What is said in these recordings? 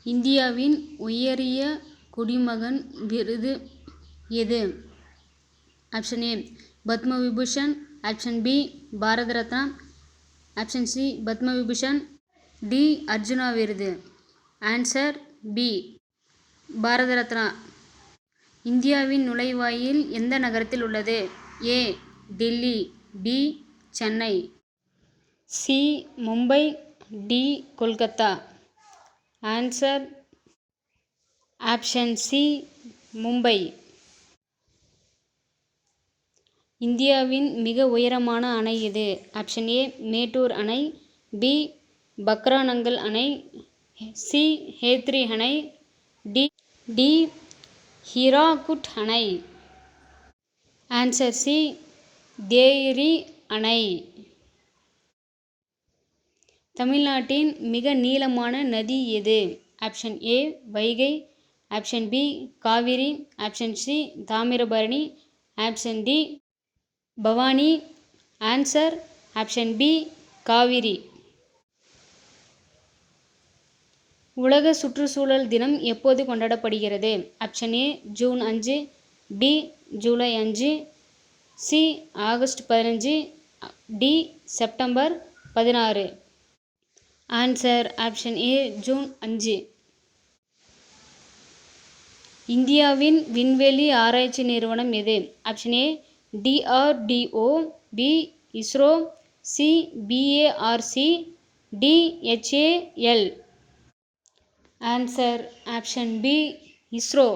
இந்தியாவின் உயரிய குடிமகன் விருது எது? Option A Padma Vibhushan, option B Bharat Ratna, option C Padma Vibhushan, D Arjuna விருது. Answer B Bharat Ratna. இந்தியாவின் நுழைவாயில் எந்த நகரத்தில் உள்ளது? A Delhi, B Chennai, C Mumbai, D Kolkata. Answer option C Mumbai. இந்தியாவின் மிக உயரமான அணை எது? ஆப்ஷன் ஏ மேட்டூர் அணை, பி பக்ரானங்கல் அணை, சி ஹேத்ரி அணை, டி ஹிராகுட் அணை. ஆன்சர் சி தேரி அணை. தமிழ்நாட்டின் மிக நீளமான நதி எது? Option A Vaigai, option B Kaveri, option C Thamirabarani, option D Bhavani. Answer option B Kaveri. உலக சுற்றுச்சூழல் தினம் எப்போது கொண்டாடப்படுகிறது? Option A June 5, B July 5, C August 15, D September 16. Answer option A June 5. இந்தியாவின் விண்வெளி ஆராய்ச்சி நிறுவனம் எது? Option A DRDO, B ISRO, C BARC, D HAL. Answer option B ISRO.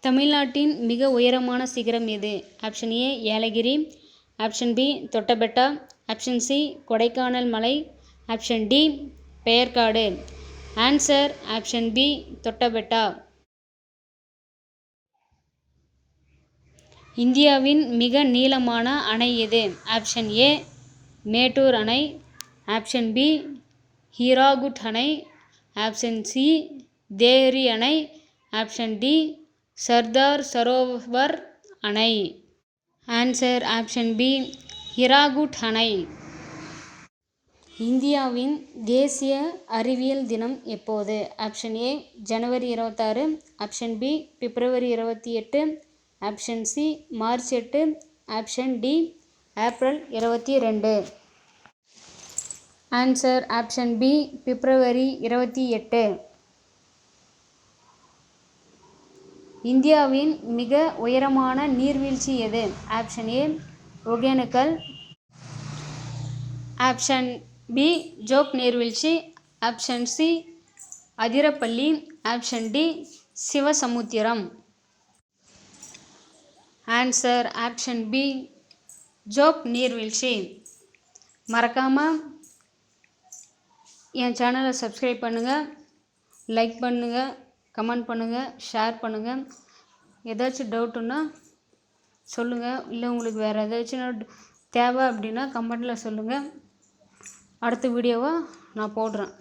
தமிழ்நாட்டின் மிக உயரமான சிகரம் எது? Option A Yelagiri, option B Doddabetta, option C Kodaikanal மலை, option D Peyarkadu. Answer option B Doddabetta. இந்தியாவின் மிக நீளமான அணை எது? ஆப்ஷன் ஏ மேட்டூர் அணை, ஆப்ஷன் பி ஹீராகுட் அணை, ஆப்ஷன் சி தேரி அணை, ஆப்ஷன் டி சர்தார் சரோவர் அணை. ஆன்சர் ஆப்ஷன் பி ஹிராகுட் அணை. இந்தியாவின் தேசிய அறிவியல் தினம் எப்போது? ஆப்ஷன் ஏ ஜனவரி 26, ஆப்ஷன் பி பிப்ரவரி 28, ஆப்ஷன் சி மார்ச் 8, ஆப்ஷன் டி ஏப்ரல் 22. ஆன்சர் ஆப்ஷன் பி பிப்ரவரி 28. இந்தியாவின் மிக உயரமான நீர்வீழ்ச்சி எது? Option A Hogenakkal, option B Jog நீர்வீழ்ச்சி, option C Athirappilly, option D Sivasamudram. Answer option B Jog நீர்வீழ்ச்சி. மறக்காமல் என் சேனலை சப்ஸ்கிரைப் பண்ணுங்கள், லைக் பண்ணுங்கள், கமெண்ட் பண்ணுங்கள், ஷேர் பண்ணுங்கள். ஏதாச்சும் டவுட்டுன்னா சொல்லுங்கள். இல்லை உங்களுக்கு வேறு ஏதாச்சும் தேவை அப்படின்னா கமெண்டில் சொல்லுங்கள். அடுத்த வீடியோவை நான் போடுறேன்.